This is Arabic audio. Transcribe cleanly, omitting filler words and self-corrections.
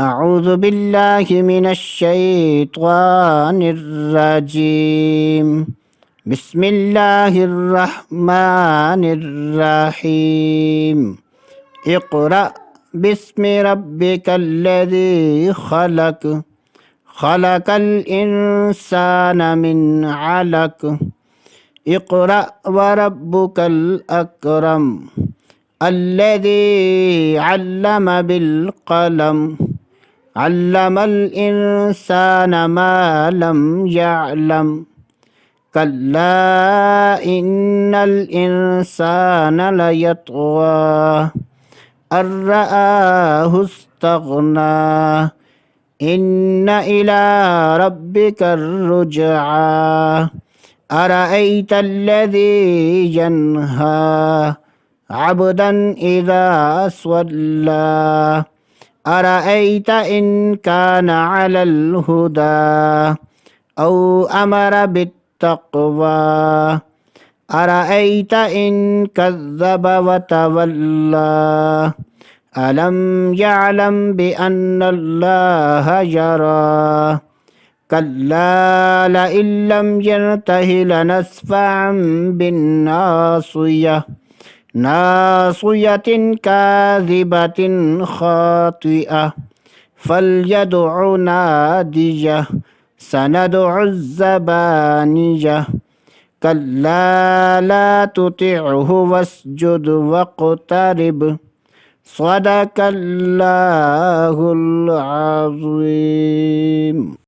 أعوذ بالله من الشيطان الرجيم. بسم الله الرحمن الرحيم. اقرأ باسم ربك الذي خلق. خلق الإنسان من علق. اقرأ وربك الأكرم الذي علم بالقلم. علم الإنسان ما لم يعلم. كلا إن الإنسان ليطغى أن رآه استغنى. إن إلى ربك الرجعى. أرأيت الذي ينهى عبدا إذا صلى. أرأيت إن كان على الهدى أو أمر بالتقوى. أرأيت إن كذب وتولى. ألم يعلم بأن الله يرى. كلا لئن لم ينته لنسفعا بالناصية. ناصية كاذبة خاطئة. فليدع ناديه. سندع الزبانية. كلا لا تطعه واسجد واقترب. صدق الله العظيم.